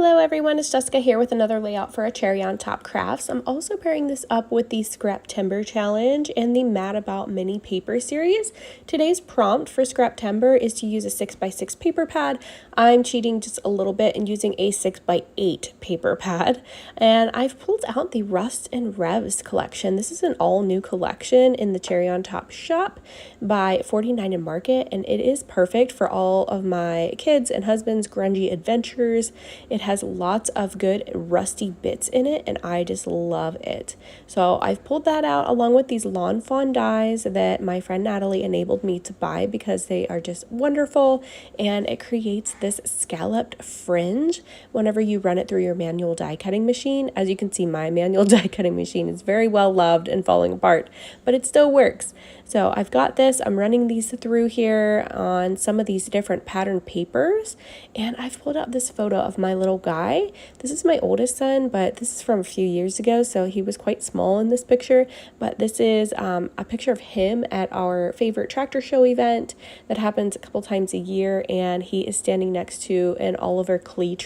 Hello everyone, it's Jessica here with another layout for a cherry on top crafts. I'm also pairing this up with the Scrap Timber Challenge and the Mad About Mini Paper series. Today's prompt for Scrap Timber is to use a 6x6 paper pad. I'm cheating just a little bit and using a 6x8 paper pad. And I've pulled out the Rust and Revs collection. This is an all new collection in the Cherry on Top shop by 49 & Market, and it is perfect for all of my kids and husbands' grungy adventures. It has lots of good rusty bits in it, and I just love it. So I've pulled that out along with these Lawn Fawn dies that my friend Natalie enabled me to buy because they are just wonderful, and it creates this scalloped fringe whenever you run it through your manual die cutting machine. As you can see, my manual die cutting machine is very well loved and falling apart, but it still works. So I've got this, I'm running these through here on some of these different pattern papers, and I've pulled out this photo of my little guy. This is my oldest son, but this is from a few years ago, so he was quite small in this picture, but this is a picture of him at our favorite tractor show event that happens a couple times a year, and he is standing next to an Oliver Klee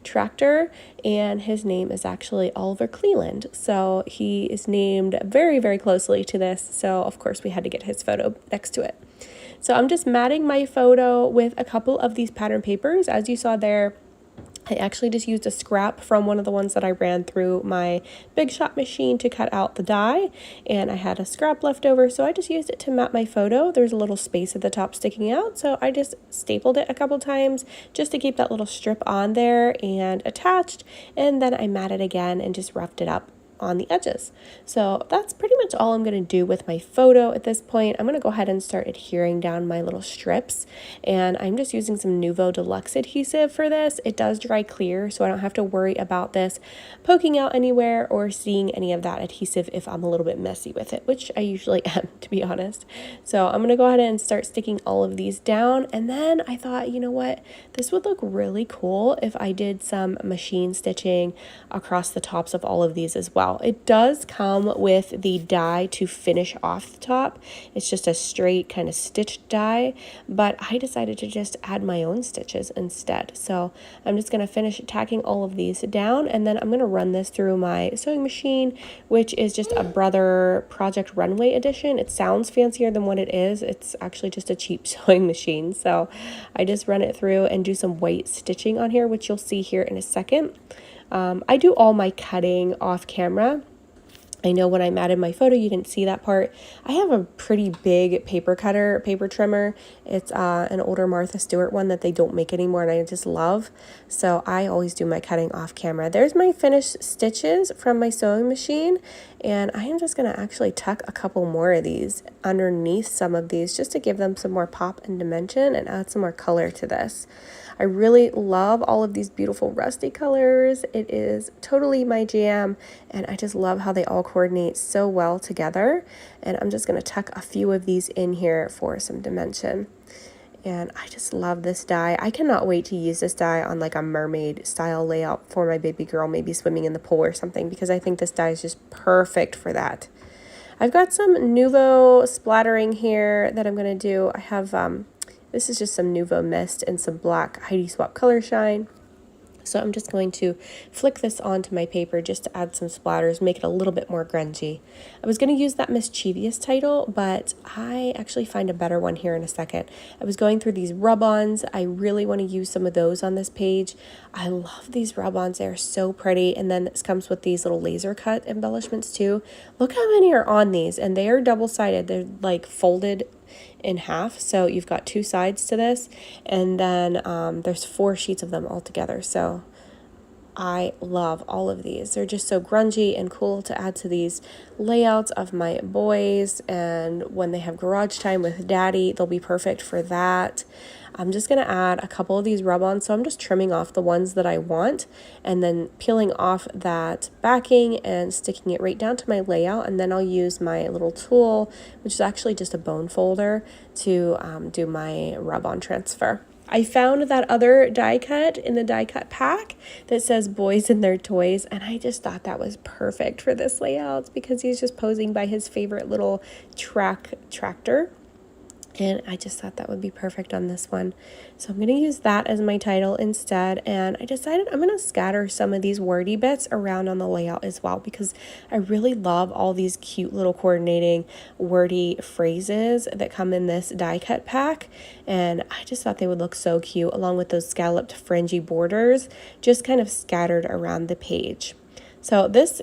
tractor, and his name is actually Oliver Cleland, so he is named very, very closely to this, so of course we had to get his photo next to it. So I'm just matting my photo with a couple of these pattern papers. As you saw there, I actually just used a scrap from one of the ones that I ran through my Big Shot machine to cut out the die, and I had a scrap left over, so I just used it to mat my photo. There's a little space at the top sticking out, so I just stapled it a couple times just to keep that little strip on there and attached, and then I matted again and just roughed it up on the edges. So that's pretty much all I'm going to do with my photo at this point. I'm going to go ahead and start adhering down my little strips, and I'm just using some Nuvo Deluxe adhesive for this. It does dry clear, so I don't have to worry about this poking out anywhere or seeing any of that adhesive if I'm a little bit messy with it, which I usually am, to be honest. So I'm going to go ahead and start sticking all of these down, and then I thought, you know what, this would look really cool if I did some machine stitching across the tops of all of these as well. It does come with the die to finish off the top. It's just a straight kind of stitched die, but I decided to just add my own stitches instead. So I'm just going to finish tacking all of these down, and then I'm going to run this through my sewing machine, which is just a Brother Project Runway edition. It sounds fancier than what it is. It's actually just a cheap sewing machine. So I just run it through and do some white stitching on here, which you'll see here in a second. I do all my cutting off camera. I know when I matted my photo, you didn't see that part. I have a pretty big paper trimmer. It's an older Martha Stewart one that they don't make anymore, and I just love. So I always do my cutting off camera. There's my finished stitches from my sewing machine, and I am just going to actually tuck a couple more of these underneath some of these just to give them some more pop and dimension and add some more color to this. I really love all of these beautiful rusty colors. It is totally my jam, and I just love how they all coordinate so well together. And I'm just going to tuck a few of these in here for some dimension. And I just love this die. I cannot wait to use this die on like a mermaid style layout for my baby girl, maybe swimming in the pool or something, because I think this die is just perfect for that. I've got some Nuvo splattering here that I'm going to do. I have this is just some Nuvo Mist and some black Heidi Swap Color Shine. So I'm just going to flick this onto my paper just to add some splatters, make it a little bit more grungy. I was going to use that mischievous title, but I actually find a better one here in a second. I was going through these rub-ons. I really want to use some of those on this page. I love these rub-ons. They're so pretty. And then this comes with these little laser cut embellishments too. Look how many are on these, and they are double-sided. They're like folded in half, so you've got two sides to this, and then there's 4 sheets of them all together. So I love all of these. They're just so grungy and cool to add to these layouts of my boys, and when they have garage time with daddy, they'll be perfect for that. I'm just going to add a couple of these rub-ons, so I'm just trimming off the ones that I want and then peeling off that backing and sticking it right down to my layout, and then I'll use my little tool, which is actually just a bone folder, to do my rub-on transfer. I found that other die cut in the die cut pack that says boys and their toys, and I just thought that was perfect for this layout because he's just posing by his favorite little tractor. And I just thought that would be perfect on this one. So I'm going to use that as my title instead. And I decided I'm going to scatter some of these wordy bits around on the layout as well, because I really love all these cute little coordinating wordy phrases that come in this die cut pack. And I just thought they would look so cute along with those scalloped fringy borders just kind of scattered around the page. So this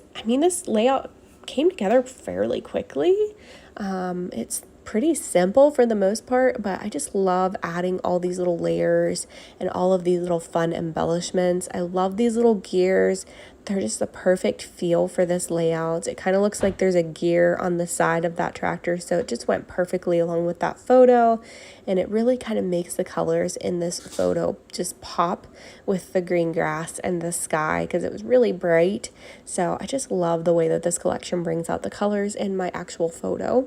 layout came together fairly quickly. It's pretty simple for the most part, but I just love adding all these little layers and all of these little fun embellishments. I love these little gears. They're just the perfect feel for this layout. It kind of looks like there's a gear on the side of that tractor, so it just went perfectly along with that photo, and it really kind of makes the colors in this photo just pop with the green grass and the sky because it was really bright. So I just love the way that this collection brings out the colors in my actual photo,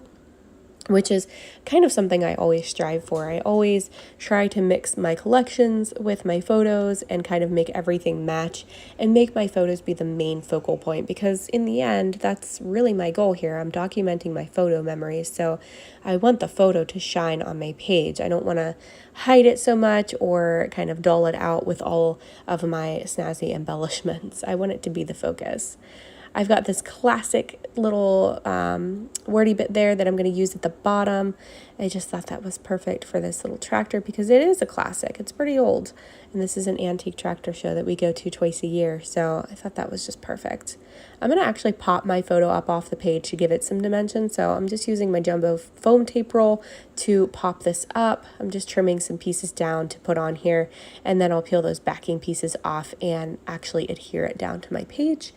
which is kind of something I always strive for. I always try to mix my collections with my photos and kind of make everything match and make my photos be the main focal point, because in the end, that's really my goal here. I'm documenting my photo memories, so I want the photo to shine on my page. I don't want to hide it so much or kind of dull it out with all of my snazzy embellishments. I want it to be the focus. I've got this classic little wordy bit there that I'm going to use at the bottom. I just thought that was perfect for this little tractor because it is a classic. It's pretty old, and this is an antique tractor show that we go to twice a year, so I thought that was just perfect. I'm going to actually pop my photo up off the page to give it some dimension, so I'm just using my jumbo foam tape roll to pop this up. I'm just trimming some pieces down to put on here, and then I'll peel those backing pieces off and actually adhere it down to my page.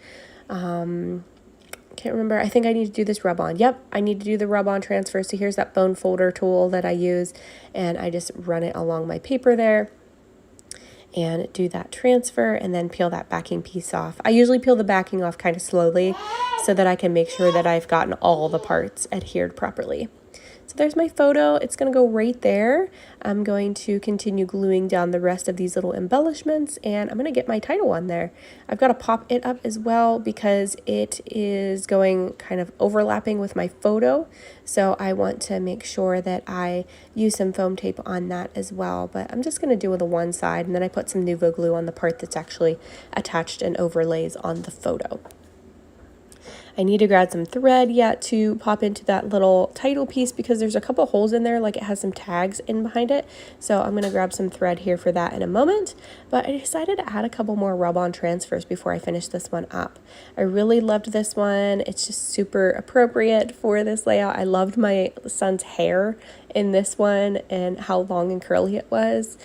Can't remember. I think I need to do this rub on. Yep, I need to do the rub on transfer. So here's that bone folder tool that I use, and I just run it along my paper there and do that transfer and then peel that backing piece off. I usually peel the backing off kind of slowly so that I can make sure that I've gotten all the parts adhered properly. So there's my photo. It's going to go right there. I'm going to continue gluing down the rest of these little embellishments, and I'm going to get my title on there. I've got to pop it up as well because it is going kind of overlapping with my photo. So I want to make sure that I use some foam tape on that as well. But I'm just going to do it with one side, and then I put some Nuvo glue on the part that's actually attached and overlays on the photo. I need to grab some thread yet to pop into that little title piece because there's a couple holes in there, like it has some tags in behind it. So I'm going to grab some thread here for that in a moment. But I decided to add a couple more rub-on transfers before I finish this one up. I really loved this one. It's just super appropriate for this layout. I loved my son's hair in this one and how long and curly it was.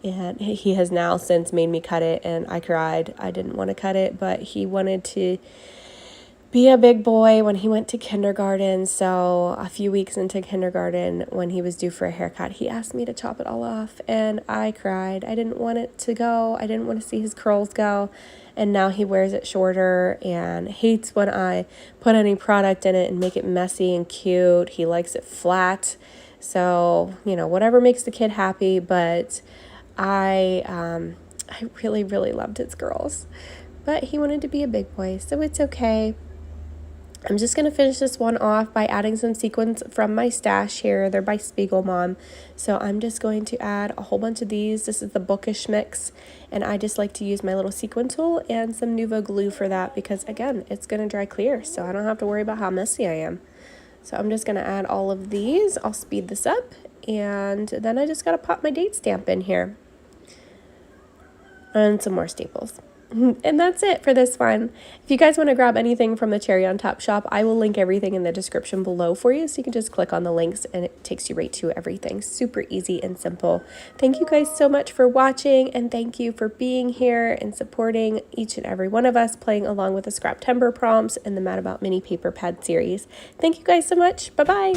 And he has now since made me cut it, and I cried. I didn't want to cut it, but he wanted to be a big boy when he went to kindergarten. So a few weeks into kindergarten, when he was due for a haircut, he asked me to chop it all off, and I cried. I didn't want it to go. I didn't want to see his curls go. And now he wears it shorter and hates when I put any product in it and make it messy and cute. He likes it flat. So, whatever makes the kid happy, but I really, really loved his curls. But he wanted to be a big boy, so it's okay. I'm just going to finish this one off by adding some sequins from my stash here. They're by Spiegel Mom. So I'm just going to add a whole bunch of these. This is the bookish mix, and I just like to use my little sequin tool and some Nuvo glue for that because, again, it's going to dry clear, so I don't have to worry about how messy I am. So I'm just going to add all of these. I'll speed this up, and then I just got to pop my date stamp in here and some more staples. And that's it for this one. If you guys want to grab anything from the Cherry on Top shop, I will link everything in the description below for you, so you can just click on the links and it takes you right to everything. Super easy and simple. Thank you guys so much for watching, and thank you for being here and supporting each and every one of us playing along with the Scraptember prompts and the Mad About Mini Paper Pad series. Thank you guys so much. Bye-bye.